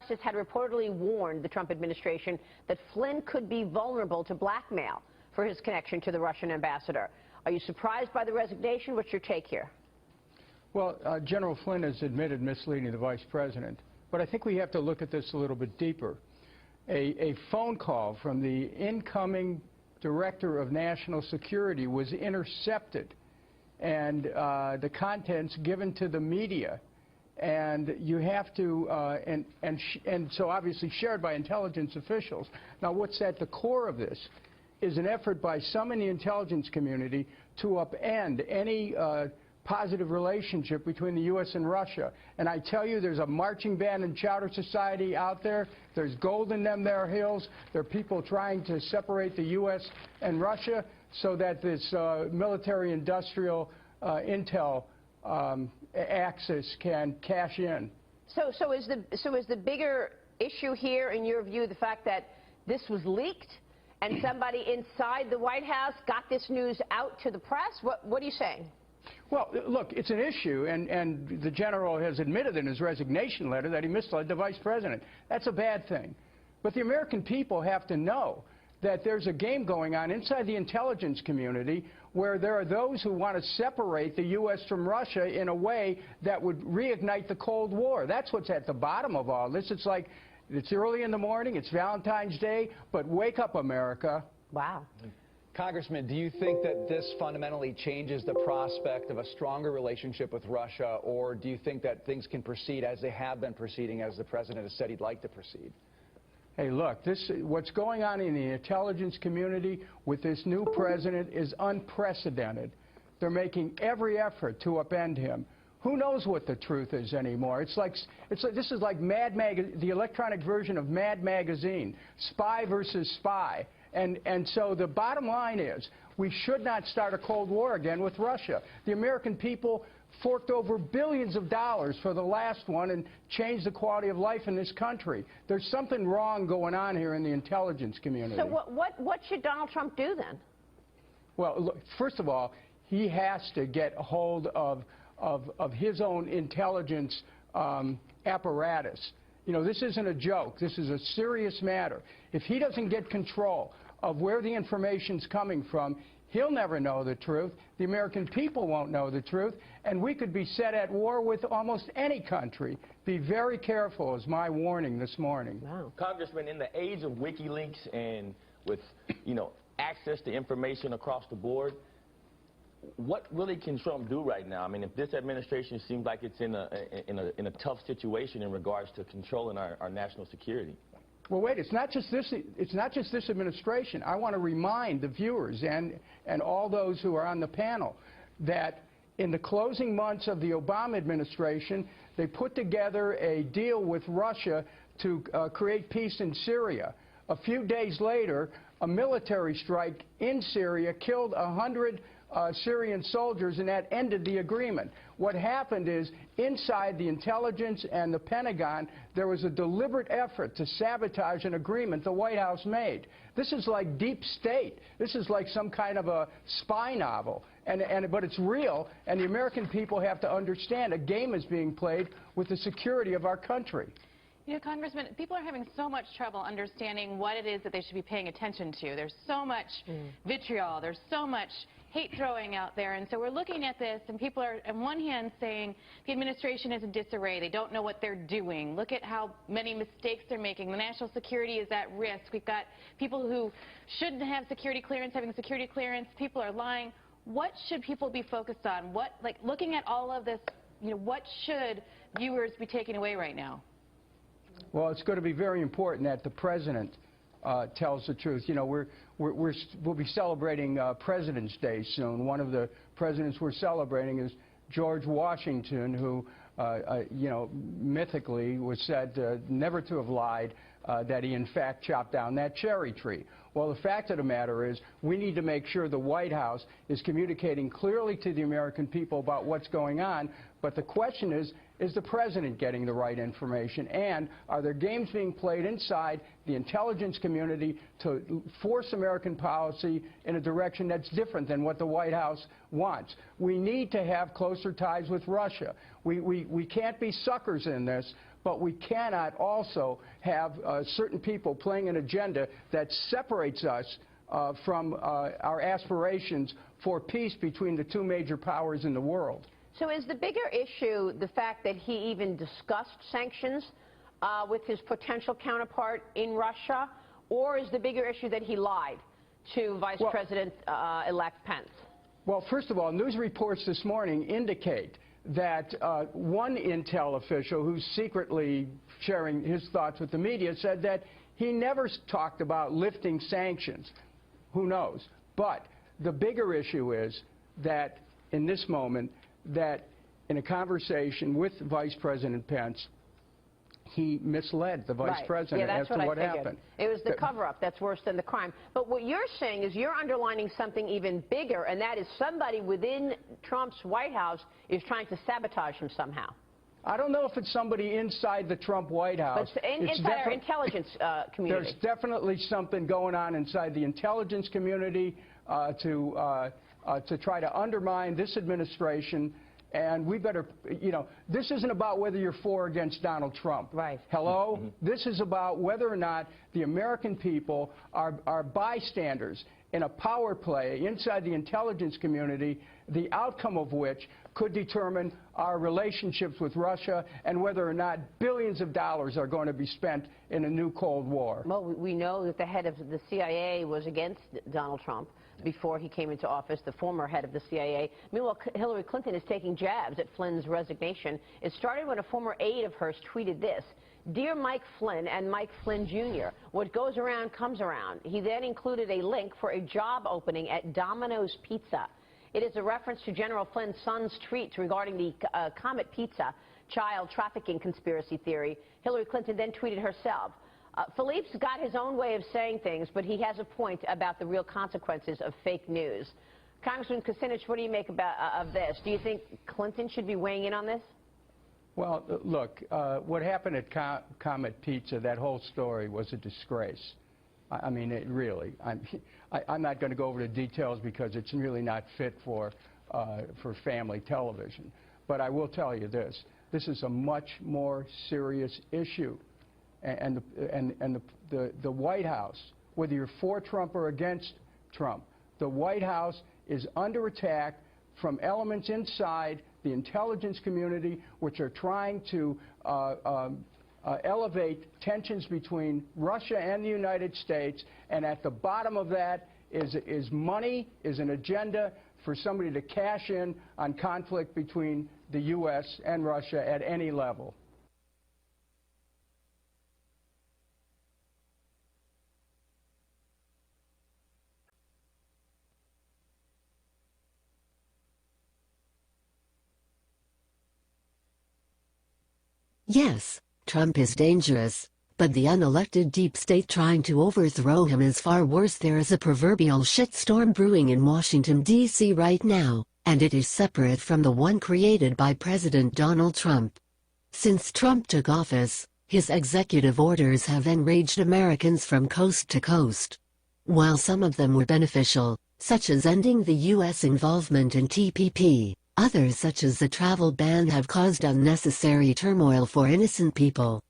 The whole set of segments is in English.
Justice had reportedly warned the Trump administration that Flynn could be vulnerable to blackmail for his connection to the Russian ambassador. Are you surprised by the resignation? What's your take here? Well, General Flynn has admitted misleading the vice president, but I think we have to look at this a little bit deeper. A phone call from the incoming Director of National Security was intercepted, and the contents given to the media, and you have to, and so obviously shared by intelligence officials. Now, what's at the core of this is an effort by some in the intelligence community to upend any positive relationship between the U.S. and Russia. And I tell you, there's a marching band and chowder society out there. There's gold in them there hills. There are people trying to separate the U.S. and Russia so that this military-industrial intel axis can cash in. So is the bigger issue here, in your view, the fact that this was leaked and somebody inside the White House got this news out to the press? What are you saying? Well, look, it's an issue, and the general has admitted in his resignation letter that he misled the vice president. That's a bad thing. But the American people have to know that there's a game going on inside the intelligence community where there are those who want to separate the U.S. from Russia in a way that would reignite the Cold War. That's what's at the bottom of all this. It's like, it's early in the morning, it's Valentine's Day, but wake up, America. Wow. Congressman, do you think that this fundamentally changes the prospect of a stronger relationship with Russia, or do you think that things can proceed as they have been proceeding, as the president has said he'd like to proceed? Hey, look, what's going on in the intelligence community with this new president is unprecedented. They're making every effort to upend him. Who knows what the truth is anymore? This is like the electronic version of Mad Magazine, spy versus spy. And so the bottom line is we should not start a Cold War again with Russia. The American people forked over billions of dollars for the last one and changed the quality of life in this country. There's something wrong going on here in the intelligence community. So what should Donald Trump do then? Well, look, first of all, he has to get a hold of his own intelligence apparatus. You know, this isn't a joke. This is a serious matter. If he doesn't get control of where the information's coming from, he'll never know the truth. The American people won't know the truth. And we could be set at war with almost any country. Be very careful is my warning this morning. Wow. Congressman, in the age of WikiLeaks and with, access to information across the board, what really can Trump do right now? I mean, if this administration seems like it's in a tough situation in regards to controlling our national security. Well, wait, it's not just this administration. I want to remind the viewers and all those who are on the panel that in the closing months of the Obama administration, they put together a deal with Russia to create peace in Syria. A few days later, a military strike in Syria killed 100 Syrian soldiers, and that ended the agreement. What happened is, inside the intelligence and the Pentagon, there was a deliberate effort to sabotage an agreement the White House made. This is like deep state. This is like some kind of a spy novel. But it's real, and the American people have to understand a game is being played with the security of our country. You know, Congressman, people are having so much trouble understanding what it is that they should be paying attention to. There's so much vitriol. There's so much hate throwing out there. And so we're looking at this, and people are, on one hand, saying the administration is in disarray. They don't know what they're doing. Look at how many mistakes they're making. The national security is at risk. We've got people who shouldn't have security clearance having security clearance. People are lying. What should people be focused on? Looking at all of this, what should viewers be taking away right now? Well, it's going to be very important that the president tells the truth. We'll be celebrating President's Day soon. One of the presidents we're celebrating is George Washington, who, mythically was said never to have lied, that he in fact chopped down that cherry tree. Well, the fact of the matter is we need to make sure the White House is communicating clearly to the American people about what's going on. But the question is the president getting the right information? And are there games being played inside the intelligence community to force American policy in a direction that's different than what the White House wants? We need to have closer ties with Russia. We can't be suckers in this, but we cannot also have certain people playing an agenda that separates us from our aspirations for peace between the two major powers in the world. So is the bigger issue the fact that he even discussed sanctions with his potential counterpart in Russia, or is the bigger issue that he lied to Vice President-elect Pence? Well, first of all, news reports this morning indicate that one intel official who's secretly sharing his thoughts with the media said that he never talked about lifting sanctions. Who knows? But the bigger issue is that in this moment, that in a conversation with Vice President Pence, he misled the Vice President as to what happened. It was the cover-up that's worse than the crime. But what you're saying is you're underlining something even bigger, and that is somebody within Trump's White House is trying to sabotage him somehow. I don't know if it's somebody inside the Trump White House. But inside our intelligence community. There's definitely something going on inside the intelligence community to try to undermine this administration. And we better, you know, this isn't about whether you're for or against Donald Trump. Right. Hello? This is about whether or not the American people are bystanders in a power play inside the intelligence community, the outcome of which could determine our relationships with Russia and whether or not billions of dollars are going to be spent in a new Cold War. Well, we know that the head of the CIA was against Donald Trump before he came into office, the former head of the CIA. Meanwhile, Hillary Clinton is taking jabs at Flynn's resignation. It started when a former aide of hers tweeted this: "Dear Mike Flynn and Mike Flynn Jr., what goes around comes around." He then included a link for a job opening at Domino's Pizza. It is a reference to General Flynn's son's tweets regarding the Comet Pizza child trafficking conspiracy theory. Hillary Clinton then tweeted herself, "Philippe's got his own way of saying things, but he has a point about the real consequences of fake news." Congressman Kucinich, what do you make of this? Do you think Clinton should be weighing in on this? Well, look, what happened at Comet Pizza, that whole story was a disgrace. I mean, it really. I'm not going to go over the details because it's really not fit for family television. But I will tell you this. This is a much more serious issue. And the White House, whether you're for Trump or against Trump, the White House is under attack from elements inside the intelligence community which are trying to elevate tensions between Russia and the United States, and at the bottom of that is money, is an agenda for somebody to cash in on conflict between the U.S. and Russia at any level. Yes, Trump is dangerous, but the unelected deep state trying to overthrow him is far worse. There is a proverbial shitstorm brewing in Washington, D.C. right now, and it is separate from the one created by President Donald Trump. Since Trump took office, his executive orders have enraged Americans from coast to coast. While some of them were beneficial, such as ending the U.S. involvement in TPP, others, such as the travel ban, have caused unnecessary turmoil for innocent people.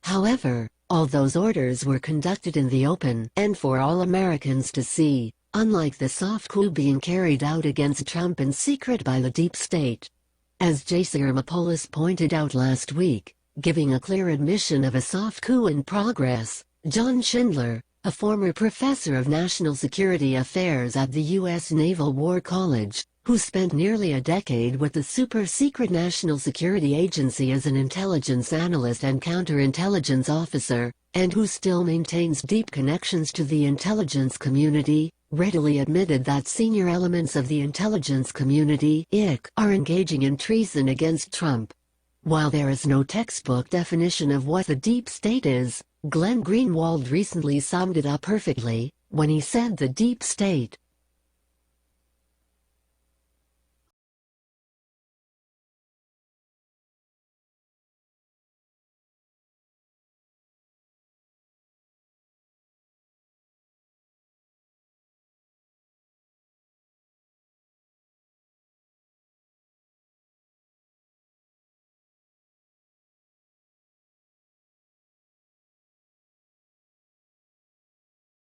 However, all those orders were conducted in the open and for all Americans to see, unlike the soft coup being carried out against Trump in secret by the deep state. As Kasey pointed out last week, giving a clear admission of a soft coup in progress, John Schindler, a former professor of national security affairs at the U.S. Naval War College, who spent nearly a decade with the super-secret National Security Agency as an intelligence analyst and counterintelligence officer, and who still maintains deep connections to the intelligence community, readily admitted that senior elements of the intelligence community are engaging in treason against Trump. While there is no textbook definition of what the deep state is, Glenn Greenwald recently summed it up perfectly when he said the deep state